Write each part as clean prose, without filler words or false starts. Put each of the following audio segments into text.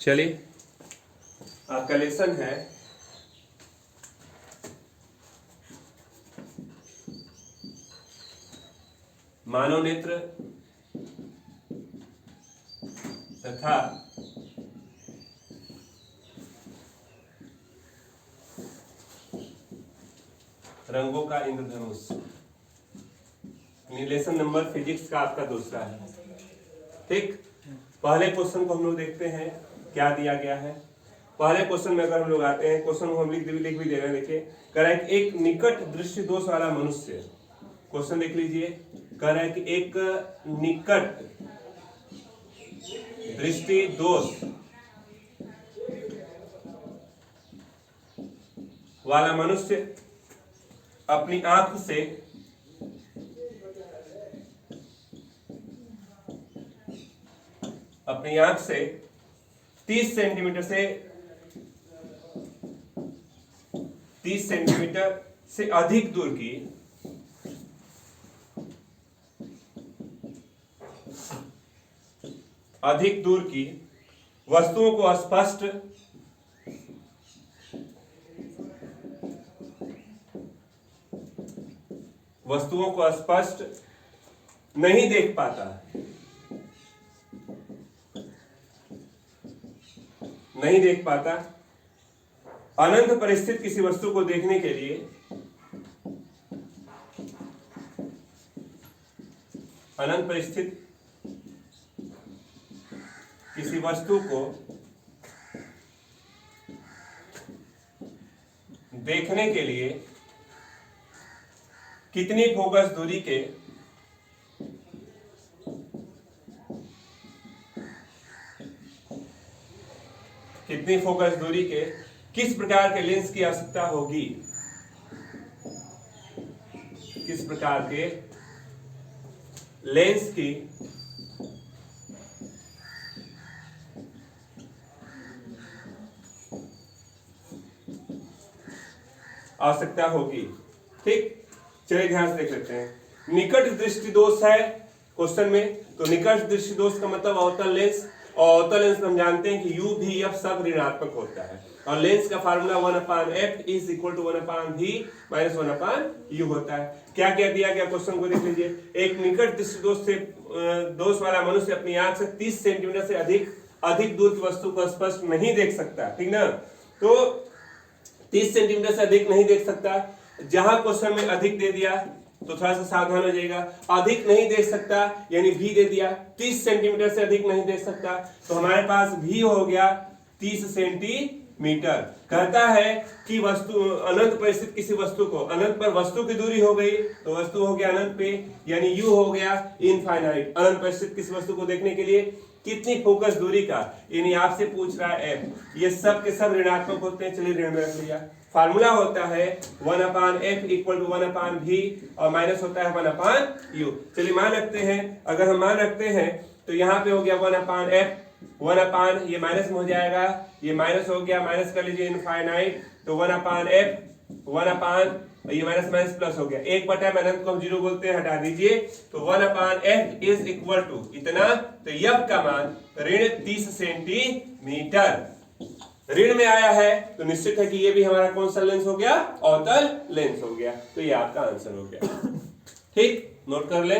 चलिए आपका लेसन है मानव नेत्र तथा रंगों का इंद्रधनुष। लेसन नंबर फिजिक्स का आपका दूसरा है। ठीक, पहले क्वेश्चन को हम लोग देखते हैं क्या दिया गया है। पहले क्वेश्चन में अगर हम लोग आते हैं, क्वेश्चन को हम लिख भी दे रहे हैं। देखिए कह रहा है कि एक निकट दृष्टि दोष वाला मनुष्य, क्वेश्चन देख लीजिए, कह रहा है कि एक निकट दृष्टि दोष वाला मनुष्य अपनी आंख से अपनी आंख से 30 सेंटीमीटर से अधिक दूर की वस्तुओं को स्पष्ट नहीं देख पाता। अनंत परिस्थित किसी वस्तु को देखने के लिए अनंत परिस्थित किसी वस्तु को देखने के लिए कितनी फोकस दूरी के किस प्रकार के लेंस की आवश्यकता होगी, किस प्रकार के लेंस की आवश्यकता होगी। ठीक, चलिए ध्यान से देख लेते हैं। निकट दृष्टि दोष है क्वेश्चन में, तो निकट दृष्टि दोष का मतलब अवतल लेंस, और अवतल लेंस हम जानते हैं कि u v f सब ऋणात्मक होता है, और लेंस का formula 1/f is equal to 1/v minus 1/u होता है। क्या क्या दिया गया क्वेश्चन को देख लीजिए। एक निकट दृष्टि दोष वाला मनुष्य अपनी आंख से 30 सेंटीमीटर से अधिक दूर की वस्तु को स्पष्ट नहीं देख सकता। ठीक ना, तो 30 सेंटीमीटर से अधिक नहीं देख सकता। जहां क्वेश्चन में अधिक दे दिया तो थोड़ा सा सावधान हो जाएगा। अधिक नहीं देख सकता यानी भी दे दिया, 30 सेंटीमीटर से अधिक नहीं देख सकता, तो हमारे पास भी हो गया 30 सेंटीमीटर। कहता है कि वस्तु अनंत पर स्थित किसी वस्तु को, अनंत पर वस्तु की दूरी हो गई तो वस्तु हो गया अनंत पे, यानी यू हो गया इनफाइनाइट। अनंत पर स्थित किसी वस्तु को देखने के लिए कितनी फोकस दूरी का, यानी आपसे पूछ रहा है एफ। ये सब के सब ऋणात्मक होते हैं, चलिए ऋण में रख लिया। फार्मूला होता है 1/f इक्वल टू 1/v और माइनस होता है 1/u। चलिए मान रखते हैं, अगर हम मान रखते हैं तो यहाँ पे हो गया 1/f, 1/, ये माइनस में हो जाएगा, ये माइनस हो गया, माइनस कर लीजिए इनफाइनाइट, तो 1/f 1/, ये माइनस माइनस प्लस हो गया। 1/, अनंत को हम 0 बोलते हैं, हटा दीजिए, तो 1/f इज इक्वल टू इतना, तो f का मान ऋण 30 सेंटीमीटर ऋण में आया है, तो निश्चित है कि ये भी हमारा कौन सा लेंस हो गया, अवतल लेंस हो गया। तो ये आपका आंसर हो गया। ठीक, नोट कर ले।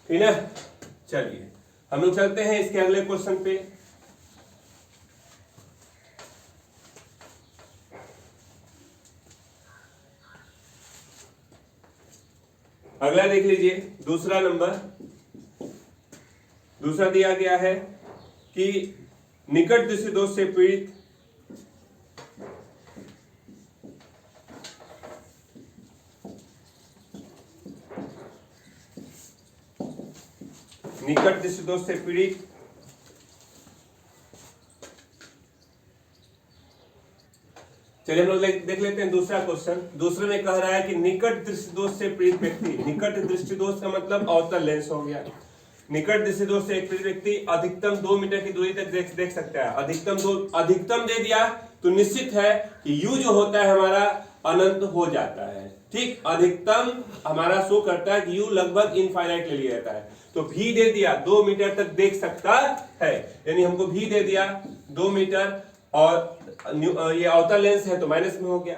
ठीक है, चलिए हम लोग चलते हैं इसके अगले क्वेश्चन पे। अगला देख लीजिए, दूसरा नंबर, दूसरा दिया गया है कि निकट दृष्टि दोष से पीड़ित चलिए हम लोग देख लेते हैं दूसरा क्वेश्चन। दूसरे में कह रहा है कि निकट दृष्टि दोष से पीड़ित व्यक्ति, निकट दृष्टि दोष का मतलब अवतल लेंस हो गया। निकट दृष्टि दोष से एक व्यक्ति अधिकतम 2 मीटर की दूरी तक देख सकता है। अधिकतम दे दिया तो निश्चित है कि u जो होता है हमारा अनंत हो जाता है। ठीक, अधिकतम हमारा शो करता है कि u लगभग इनफाइनाइट ले लिया जाता है। तो v दे दिया 2 मीटर तक देख सकता है, यानी हमको v दे दिया 2 मीटर और ये अवतल लेंस है तो माइनस में हो गया।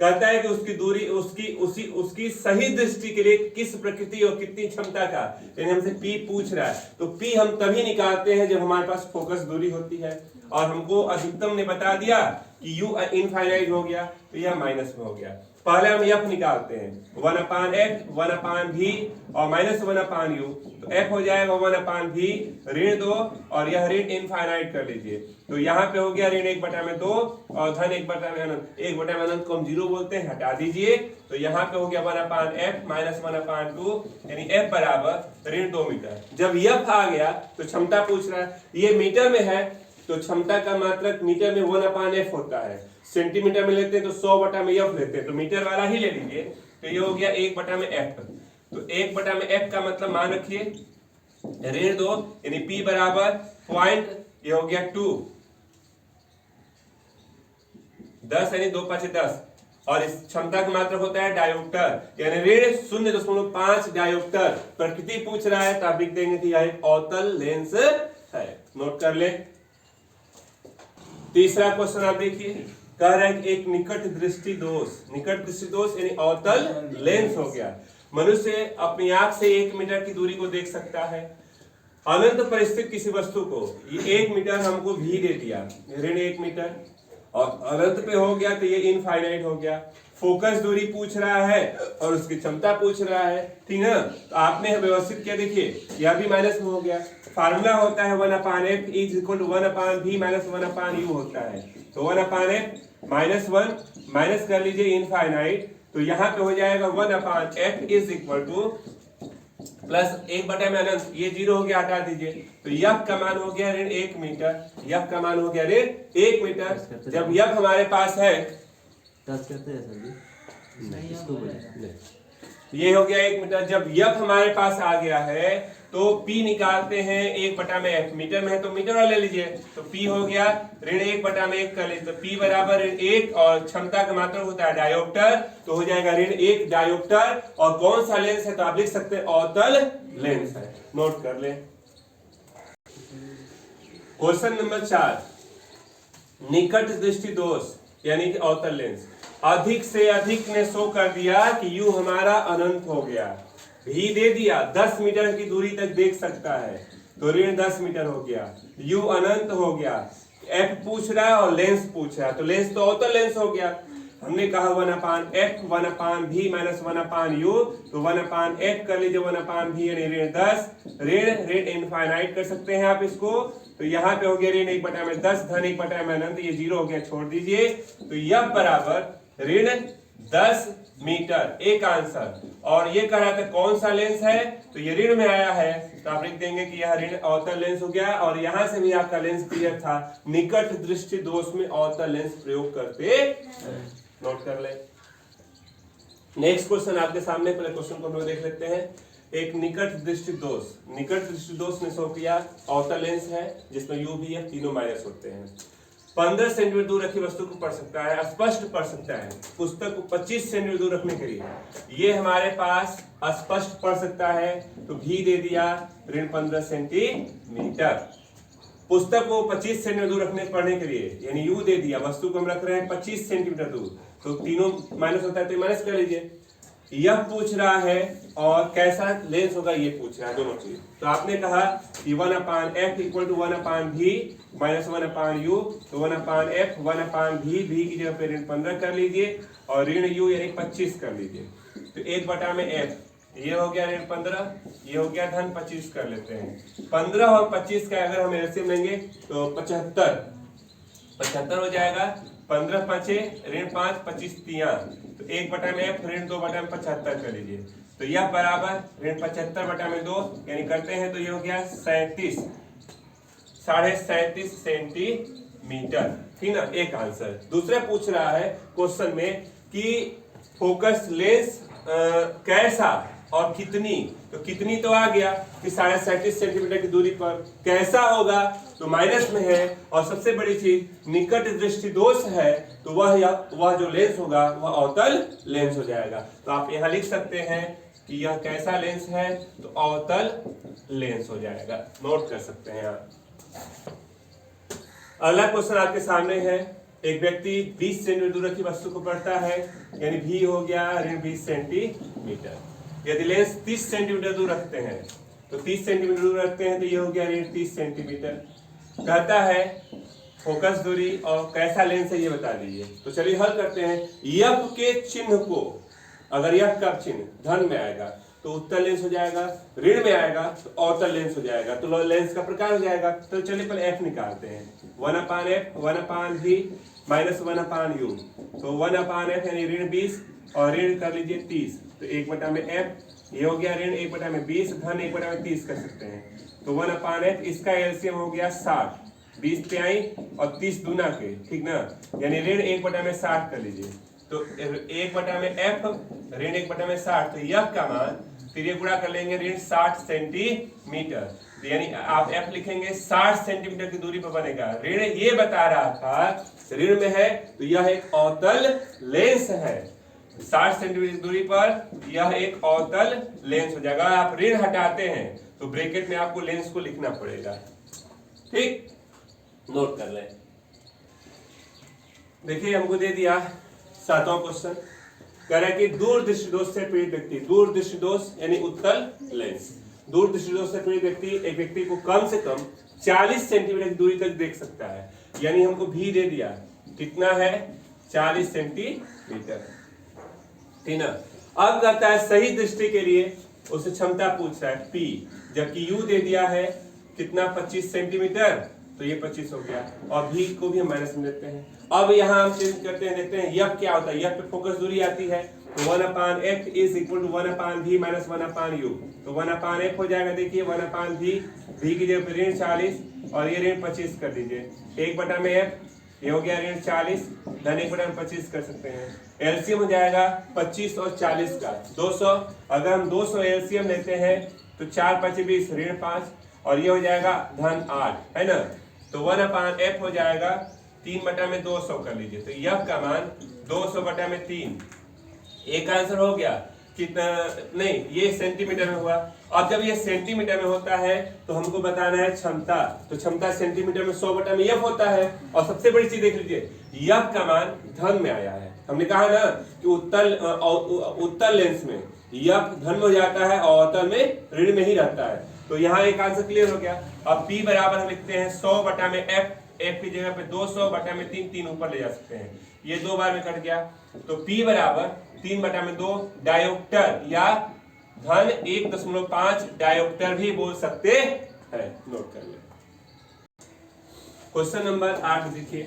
कहता है कि उसकी दूरी उसकी सही दृष्टि के लिए किस प्रकृति और कितनी क्षमता का, यानी हमसे P पूछ रहा है। तो P हम तभी निकालते हैं जब हमारे पास फोकस दूरी होती है, और हमको अधिकतम ने बता दिया कि u इनफाइनाइट हो गया तो यह माइनस में हो गया। पहले हम f निकालते हैं 1/f 1/v और -1/u, तो f हो जाएगा 1/v ऋण 2 और यह ऋण इनफाइनाइट कर लीजिए। तो यहाँ पे हो गया ऋण 1/2 और धन 1/अनंत। 1/अनंत को हम 0 बोलते हैं, हटा दीजिए। तो यहाँ पे हो गया 1/f -1/2 यानी f बराबर ऋण 2 मीटर। जब f आ गया तो क्षमता पूछ रहा है, ये मीटर में है तो क्षमता का मात्रक मीटर में 1/f होता है। सेंटीमीटर में लेते हैं तो 100/f लेते हैं, तो मीटर वाला ही ले लीजिए। तो ये हो गया 1/f। तो 1/f का मतलब मान रखिए ऋण 2 यानी P बराबर पॉइंट, ये हो गया 2 10 यानी 2 5 10, और इस क्षमता का मात्रक होता है डायोप्टर, यानी ऋण 0.5 डायोप्टर। प्रकृति पूछ रहा है तो आप लिख देंगे कि यह एक अवतल लेंस है। नोट कर ले। तीसरा क्वेश्चन आप देखिए, कह रहा है कि एक निकट दृष्टि दोष यानी अवतल लेंस हो गया। मनुष्य अपनी आंख से 1 मीटर की दूरी को देख सकता है। अनंत पर स्थित किसी वस्तु को ये 1 मीटर हमको भी दे दिया, ऋण 1 मीटर, और अनंत पे हो गया तो ये इनफाइनाइट हो गया। फोकस दूरी पूछ रहा है और उसकी क्षमता पूछ रहा है, ठीक है। तो आपने व्यवस्थित किया, देखिए यह भी माइनस में हो गया। फार्मूला होता है 1/f is equal to 1/v minus 1/u होता है। तो 1/f -1 माइनस कर लीजिए इनफाइनाइट, तो यहाँ पे हो जाएगा 1/f is equal to plus 1/अनंत, ये 0 हो गया, हटा दीजिए। तो f का मान हो गया ऋण 1 मीटर, f का मान हो गया ऋण 1 मीटर। जब f हमारे पास है टच करते हैं सर जी, नहीं इसको बोले, ये हो गया 1 मीटर। जब f हमारे पास आ गया है तो P निकालते हैं 1/f, मीटर में है तो मीटर वाला ले लीजिए। तो P हो गया ऋण 1/1 कर लीजिए, तो P बराबर ऋण 1 और क्षमता का मात्रक होता है डायोप्टर, तो हो जाएगा ऋण 1 डायोप्टर। और कौन सा लेंस है तो आप लिख सकते हैं अवतल लेंस है। नोट कर ले। क्वेश्चन नंबर 4, निकट दृष्टि दोष यानी कि अवतल लेंस। अधिक से अधिक ने शो कर दिया कि u हमारा अनंत हो गया, भी दे दिया 10 मीटर की दूरी तक देख सकता है, तो ऋण 10 मीटर हो गया, u अनंत हो गया। f पूछ रहा है और लेंस पूछ रहा है, तो लेंस तो अवतल लेंस हो गया। हमने कहा 1/f 1/v माइनस 1/u, तो 1/f कर लीजिए 1/v यानी ऋण 10, ऋण इनफाइनाइट कर सकते हैं आप इसको। तो यहाँ पे हो गया ऋण 1/10 धन 1/अनंत, ये 0 हो गया, छोड़ दीजिए। तो यह बराबर ऋण 10 मीटर, एक आंसर। और ये कह रहा था कौन सा लेंस है, तो ये ऋण में आया है, तो आप लिख देंगे कि यह ऋण अवतल लेंस हो गया। और यहां से भी आपका लेंस क्लियर था, निकट दृष्टि दोष में अवतल लेंस प्रयोग करते। नोट कर ले। नेक्स्ट क्वेश्चन आपके सामने, पहले क्वेश्चन को हम लोग देख लेते हैं। एक निकट दृष्टि दोष ने शो किया अवतल लेंस है जिसमें u भी है, तीनों माइनस होते हैं। 15 सेंटीमीटर दूर रखी वस्तु को पढ़ सकता है, स्पष्ट पढ़ सकता है। पुस्तक को 25 सेंटीमीटर दूर रखने के लिए ये हमारे पास स्पष्ट पढ़ सकता है, तो भी दे दिया ऋण 15 सेंटीमीटर। पुस्तक को 25 सेंटीमीटर दूर रखने पढ़ने के लिए यानी u दे दिया, वस्तु को हम रख रहे हैं 25 सेंटीमीटर दूर, तो तीनों माइनस होता है, तो माइनस कर लीजिए। यह पूछ रहा है और कैसा लेंस होगा ये पूछ रहा है, दोनों चीज। तो आपने कहा कि 1/f equal to 1/v minus 1/u, तो 1/f 1/v, v की जगह पे ऋण 15 कर लीजिए और ऋण u यानी 25 कर लीजिए। तो 1/f ये हो गया ऋण 15, ये हो गया धन 25 कर लेते हैं। 15 और 25 का अगर हम एलसीएम लेंगे तो 75 हो जाएगा। 15 5 ऋण 5 25 3, तो 1/f ऋण 2/75 कर लीजिए। तो यह बराबर ऋण 75/2 यानी करते हैं तो ये हो गया 37.5 सेंटीमीटर, ठीक ना, एक आंसर। दूसरा पूछ रहा है क्वेश्चन में कि फोकस लेंस कैसा और कितनी, तो कितनी तो आ गया कि 37.5 सेंटीमीटर की दूरी पर। कैसा होगा तो माइनस में है। और सबसे बड़ी चीज निकट दृष्टि दोष है, तो वह जो लेंस होगा वह अवतल लेंस हो जाएगा। तो आप यहाँ लिख सकते हैं कि यह कैसा लेंस है, तो अवतल लेंस हो जाएगा। नोट कर सकते हैं आप। अगला क्वेश्चन आपके सामने है। एक व्यक्ति 20 सेंटीमीटर दूर की वस्तु को पढ़ता है, यानी भी हो गया ऋण 20 सेंटीमीटर। यदि लेंस 30 सेंटीमीटर दूर रखते हैं, तो 30 सेंटीमीटर दूर रखते हैं तो ये हो गया ऋण 30 सेंटीमीटर। कहता है फोकस दूरी और कैसा लेंस है ये बता दीजिए। तो चलिए हल करते हैं। यफ के चिन्ह को, अगर यफ का चिन्ह धन में आएगा तो उत्तल लेंस हो जाएगा, ऋण में आएगा तो अवतल लेंस हो जाएगा। तो लेंस का प्रकार हो जाएगा। तो चलिए पहले एफ निकालते हैं। 1/f 1/v minus 1/u। तो 1/f यानी ऋण 20 और ऋण कर लीजिए 30, तो 1/f ये हो गया ऋण 1/20, धन 1/30 कर सकते हैं। तो 1/f इसका एलसीएम हो गया 60, 20 पे आई और 30 दूना के, ठीक ना, यानी ऋण 1/60 कर लीजिए। तो 1/f ऋण 1/60, तो यह का मान फिर ये गुणा कर लेंगे ऋण 60 सेंटीमीटर। तो यानी आप f लिखेंगे 60 सेंटीमीटर की दूरी पर बनेगा। ऋण ये बता रहा था ऋण में है, तो यह एक अवतल लेंस है। 60 सेंटीमीटर की दूरी पर यह एक अवतल लेंस हो जाएगा। आप ऋण हटाते हैं तो ब्रैकेट में आपको लेंस को लिखना पड़ेगा। ठीक, नोट कर लें। देखिए हमको दे दिया 7वां क्वेश्चन। कह रहा है कि दूर दृष्टि दोष से पीड़ित व्यक्ति, दूर दृष्टि दोष यानी उत्तल लेंस, दूर दृष्टि दोष से पीड़ित व्यक्ति एक व्यक्ति को कम से कम 40 सेंटीमीटर की दूरी तक देख सकता है। यानी हमको भी दे दिया, कितना है 40 सेंटीमीटर, ठीक ना। अब कहता है सही दृष्टि के लिए उसे क्षमता पूछ रहा है P, जबकि U दे दिया है कितना 25 सेंटीमीटर, तो ये 25 हो गया। और भी को भी हम माइनस में देते हैं। अब यहाँ हम चेंज करते हैं, देखते हैं यफ क्या होता है। यफ पे फोकस दूरी आती है, तो 1/f is equal to 1/v minus 1/u। तो 1/f हो जाएगा, देखिए 1/v, v की जगह पे ऋण 40 और ये ऋण 25 कर दीजिए। 1/f ये हो गया ऋण 40, धन 1/25 कर सकते हैं। एलसीएम हो जाएगा 25 और 40 का 200। अगर हम 200 एलसीएम लेते हैं तो 4 × 5 = 20, ऋण 5 और ये हो जाएगा धन 8, है ना। तो 1/f हो जाएगा 3/200 कर लीजिए। तो यफ का मान 200/3। एक आंसर हो गया। कितना, नहीं ये सेंटीमीटर में हुआ। अब जब ये सेंटीमीटर में होता है तो हमको बताना है क्षमता। तो क्षमता सेंटीमीटर में 100/f होता है। और सबसे बड़ी चीज देख लीजिए, यफ का मान धन में आया है। हमने कहा ना कि उत्तल लेंस में यफ धन में हो जाता है और अवतल में ऋण में ही रहता है। तो यहाँ एक आंसर क्लियर हो गया। अब P बराबर हम लिखते हैं 100/f, f की जगह पे 200/3, 3 ऊपर ले जा सकते हैं, ये 2 बार में कट गया। तो P बराबर 3/2 डायोप्टर या धन 1.5 डायोप्टर भी बोल सकते हैं। नोट कर ले। क्वेश्चन नंबर 8 देखिए,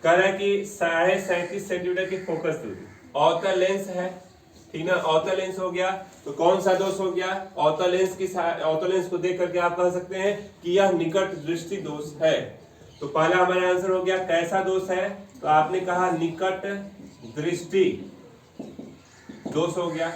कह रहा है कि 37.5 सेंटीमीटर की फोकस दूरी, अवतल लेंस है, ठीक ना। अवतल लेंस हो गया तो कौन सा दोष हो गया, अवतल लेंस को देख करके आप कह सकते हैं कि यह निकट दृष्टि दोष है। तो पहला हमारा आंसर हो गया कैसा दोष है, तो आपने कहा निकट दृष्टि दोष हो गया।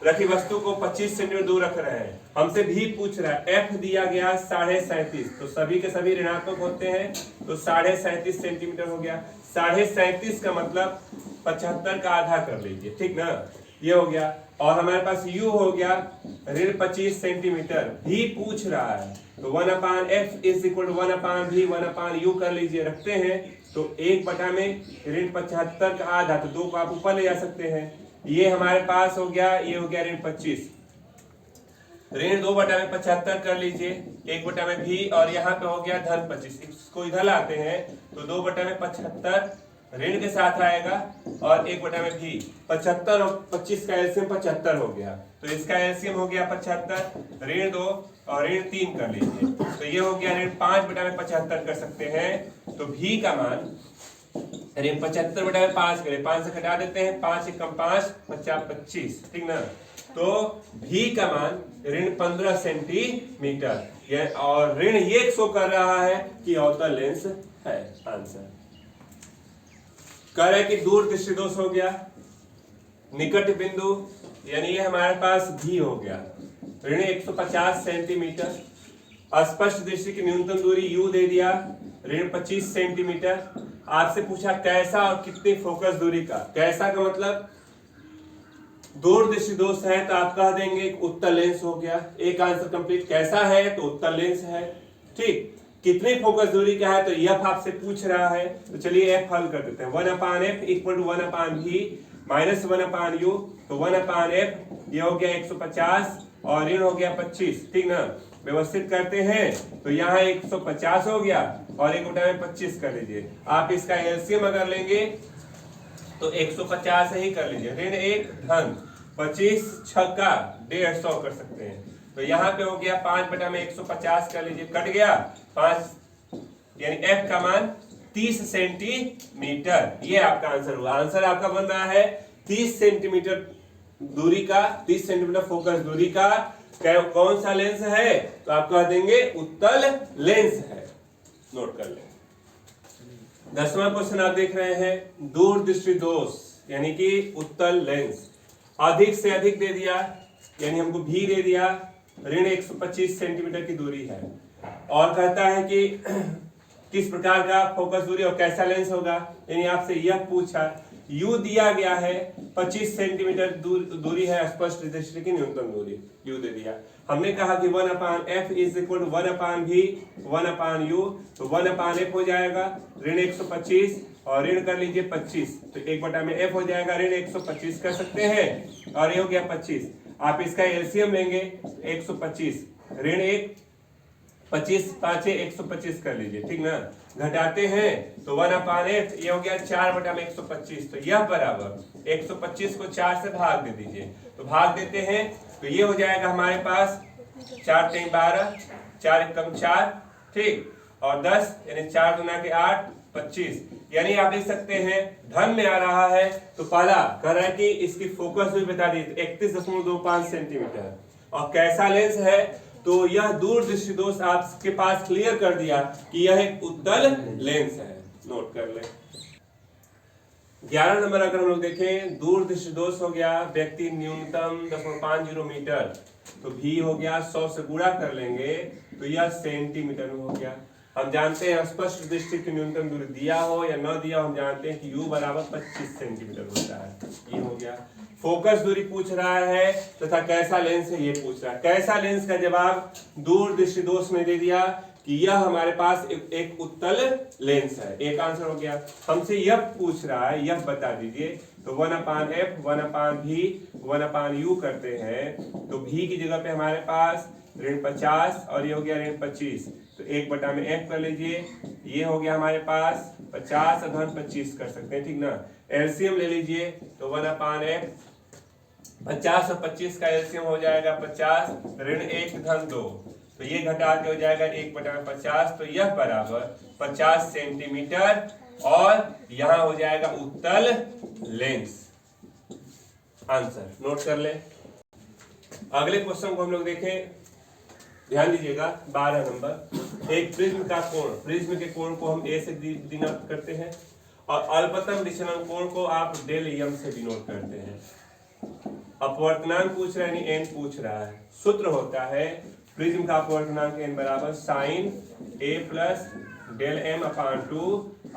रखी वस्तु को 25 सेंटीमीटर दूर रख रहे हैं, हमसे भी पूछ रहा है, एफ दिया गया 37.5, तो सभी के सभी ऋणात्मक होते हैं, तो 37.5 सेंटीमीटर हो गया। 37.5 का मतलब 75 का आधा कर लीजिए, ठीक ना, ये हो गया। और हमारे पास u हो गया ऋण 25 सेंटीमीटर, भी पूछ रहा है, तो 1/f is equal to 1/v 1/u कर लीजिए, रखते हैं तो 1 में ऋण 75 का आधा, तो 2 को आप ऊपर ले जा सकते हैं। ये हमारे पास हो गया, ये हो गया ऋण 25, ऋण 2/75 कर लीजिए, 1 में भी, और यहाँ पे हो गया धन 25। इसको इधर लाते हैं तो 2/75 ऋण के साथ आएगा और 1 में भी 75 और 25 का एलसीएम 75 हो गया, तो इसका एलसीएम हो गया 75, ऋण 2 और ऋण 3 कर लीजिए, तो ये हो गया ऋण 5/75 कर सकते हैं। तो भी का मान ऋण 75/5 करें, 5 से घटा देते हैं, 5 × 5 = 25, ठीक ना। तो भी का मान ऋण 15 सेंटीमीटर, और ऋण ये शो कर रहा है कि अवतल लेंस है। आंसर कह रहे कि दूर दृष्टि दोष हो गया, निकट बिंदु यानी ये हमारे पास भी हो गया ऋण 150 सेंटीमीटर। स्पष्ट दृष्टि की न्यूनतम दूरी u दे दिया ऋण 25 सेंटीमीटर। आपसे पूछा कैसा और कितनी फोकस दूरी का। कैसा का मतलब दूर दृष्टि दोष है तो आप कह देंगे एक उत्तल लेंस हो गया। एक आंसर कंप्लीट। कैसा है तो उत्तल लेंस है। ठीक, कितनी फोकस दूरी का है तो एफ आपसे पूछ रहा है तो चलिए एफ हल कर देते हैं। 1/f equal to 1/v minus 1/u तो 1/f ये हो गया 150 और ऋण हो गया 25। ठीक ना, व्यवस्थित करते हैं तो यहाँ 150 हो गया और 1/25 कर लीजिए। आप इसका एलसीएम अगर लेंगे तो 150 ही कर लीजिए। ऋण 1 धन 25 छक्का 150 कर सकते हैं। तो यहाँ पे हो गया 5/150 कर लीजिए, कट गया 5 यानी एफ का मान 30 सेंटीमीटर। ये आपका आंसर हुआ। आंसर आपका बन रहा है 30 सेंटीमीटर दूरी का, 30 सेंटीमीटर फोकस दूरी का कौन सा लेंस है तो आप कह देंगे उत्तल लेंस है। नोट कर लें। 10वां क्वेश्चन आप देख रहे हैं दूरदृष्टि दोष यानी कि उत्तल लेंस। अधिक से अधिक दे दिया यानी हमको भी दे दिया ऋण 125 सेंटीमीटर की दूरी है और कहता है कि किस प्रकार का फोकस दूरी और कैसा लेंस होगा। यानी आपसे यह पूछा u दिया गया है 25 सेंटीमीटर दूरी है स्पष्ट दृष्टि की न्यूनतम दूरी u दे दिया। हमने कहा कि 1/f is equal to 1/v 1/u तो 1/f हो जाएगा ऋण 125 और ऋण कर लीजिए 25 तो 1/f हो जाएगा ऋण 125 कर सकते हैं और ये हो गया 25। आप इसका एलसीएम लेंगे 125 ऋण 1 25 5 125 कर लीजिए। ठीक ना, घटाते हैं तो 1/f ये हो गया 4/125 तो यह बराबर 125 को 4 से भाग दे दीजिए। तो भाग देते हैं तो ये हो जाएगा हमारे पास 4 3 12 4 एकम 4 ठीक और 10 यानी 4 दूना के 8 25 यानी आप देख सकते हैं धन में आ रहा है तो पहला कह रहा है कि इसकी फोकस भी बता दी 31.25 सेंटीमीटर और कैसा लेंस है तो यह दूरदृष्टि दोष आपके पास क्लियर कर दिया कि यह एक उत्तल लेंस है। नोट कर ले। 11 नंबर अगर हम लोग देखें दूरदृष्टि दोष हो गया व्यक्ति न्यूनतम 0.50 मीटर तो भी हो गया 100 से गुणा कर लेंगे तो यह सेंटीमीटर में हो गया। हम जानते हैं स्पष्ट दृष्टि की न्यूनतम दूरी दिया हो या न दिया हो हम जानते हैं कि u बराबर 25 सेंटीमीटर होता है। ये हो गया। फोकस दूरी पूछ रहा है तथा कैसा लेंस है ये पूछ रहा है। कैसा लेंस का जवाब दूरदृष्टि दोष में दे दिया कि यह हमारे पास एक उत्तल लेंस है। एक आंसर हो गया। हमसे यह पूछ रहा है यह बता दीजिए तो 1/f 1/v 1/u करते हैं तो v की जगह पे हमारे पास ऋण 50 और ये हो गया ऋण 25 तो 1/f कर लीजिए। ये हो गया हमारे पास 50 धन 25 कर सकते हैं। ठीक ना, एलसीएम ले लीजिए तो 1/f 50 और 25 का एलसीएम हो जाएगा 50 ऋण 1 धन 2 तो ये घटा के हो जाएगा 1/50 तो यह बराबर 50 सेंटीमीटर और यहां हो जाएगा उत्तल लेंस। आंसर नोट कर ले। अगले क्वेश्चन को हम लोग देखें, ध्यान दीजिएगा 12 नंबर। एक प्रिज्म का कोण, प्रिज्म के कोण को हम ए से डिनोट करते हैं और अल्पतम विचलन कोण को आप डेल एम से डिनोट करते हैं। अपवर्तनांक पूछ रहा है यानी एन पूछ रहा है। सूत्र होता है प्रिज्म का अपवर्तनांक एन बराबर साइन ए प्लस डेल एम अपान 2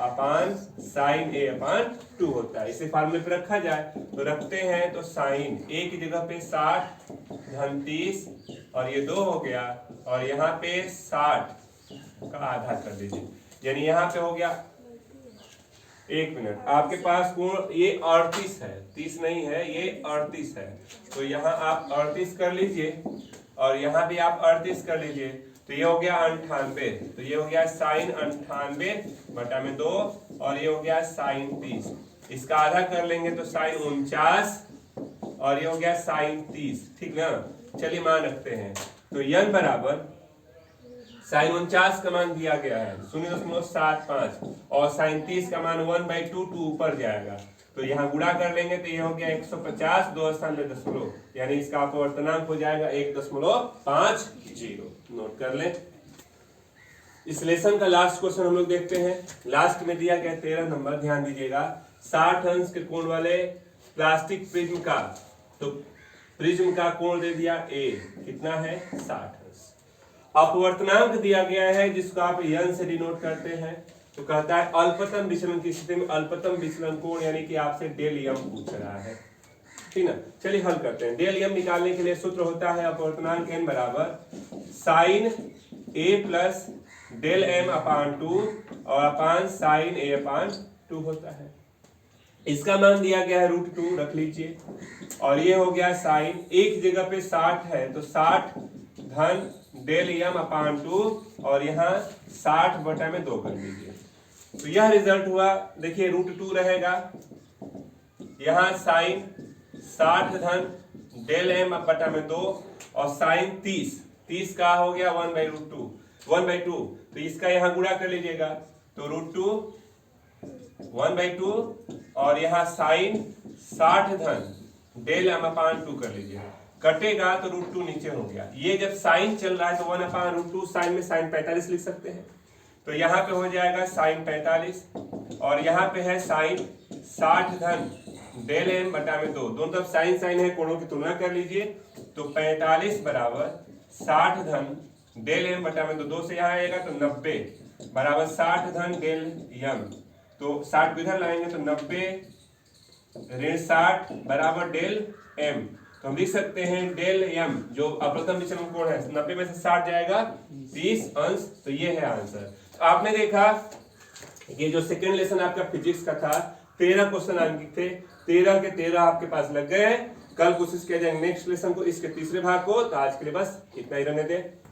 अपान साइन ए अपान 2 होता है। इसे फार्मूले पे रखा जाए तो रखते हैं तो साइन ए की जगह पे 60 धन 30 और ये 2 हो गया और यहाँ पे 60 का आधा कर दीजिए यानी यहाँ पे हो गया 1 मिनट। आपके पास कोण ये 38 है 30 नहीं है ये 38 है तो यहाँ आप 38 कर लीजिए और यहाँ भी आप 38 कर लीजिए तो ये हो गया 98 तो ये हो गया साइन 98 बटा में 2 और ये हो गया साइन 30। इसका आधा कर लेंगे तो साइन 49 और ये हो गया साइन 30। ठीक ना, चलिए मान रखते हैं तो n बराबर साइन 49 का मान दिया गया है 0.75 और साइन 30 का मान 1/2 2 ऊपर जाएगा तो यहाँ गुणा कर लेंगे तो ये हो गया 150 2 स्थान पे दशमलव यानी इसका अपवर्तनांक हो जाएगा 1.50। नोट कर लें। इस लेसन का लास्ट क्वेश्चन हम लोग देखते हैं। लास्ट में दिया गया 13 नंबर, ध्यान दीजिएगा 60 अंश के कोण वाले प्लास्टिक प्रिज्म का, तो प्रिज्म का कोण दे दिया a, कितना है 60 अंश। अपवर्तनांक दिया गया है जिसको आप n से डिनोट करते हैं, तो कहता है अल्पतम विचलन की स्थिति में अल्पतम विचलन कोण, यानी कि आपसे डेल m पूछ रहा है, ठीक ना। चलिए हल करते हैं। डेल m निकालने के लिए सूत्र होता है अपवर्तनांक n बराबर sine a plus del m upon 2 और अपान साइन a अपान 2 होता है। इसका मान दिया गया है √2, रख लीजिए, और ये हो गया साइन, एक जगह पे 60 है तो 60 धन डेल m अपान 2 और यहाँ 60 बटा में 2 कर लीजिए, तो यह रिजल्ट हुआ। देखिए √2 रहेगा, यहाँ साइन 60 धन डेल m बटा में 2 और साइन 30 का हो गया 1/2, तो इसका यहाँ गुणा कर लीजिएगा, तो √2 1/2 और यहाँ साइन 60 धन डेल m अपान 2 कर लीजिए, कटेगा तो √2 नीचे हो गया। ये जब साइन चल रहा है तो 1/√2 साइन में साइन 45 लिख सकते हैं, तो यहाँ पे हो जाएगा साइन 45 और यहाँ पे है साइन 60 धन डेल m बटा में 2, दोनों तरफ साइन साइन है, कोणों की तुलना कर लीजिए, तो 45 बराबर 60 धन डेल m बटा में 2 से यहाँ आएगा तो 90 बराबर 60 धन डेल m, तो 60 को इधर लाएंगे तो 90 ऋण 60 बराबर डेल m, तो हम लिख सकते हैं डेल m जो अप्रथम विचलन कोण है 90 में से 60 जाएगा 30 अंश, तो ये है आंसर। तो आपने देखा ये जो सेकेंड लेसन आपका फिजिक्स का था 13 क्वेश्चन अंकित थे, 13 के 13 आपके पास लग गए हैं। कल कोशिश किया जाएगा नेक्स्ट लेसन को, इसके तीसरे भाग को। तो आज के लिए बस इतना ही रहने दें।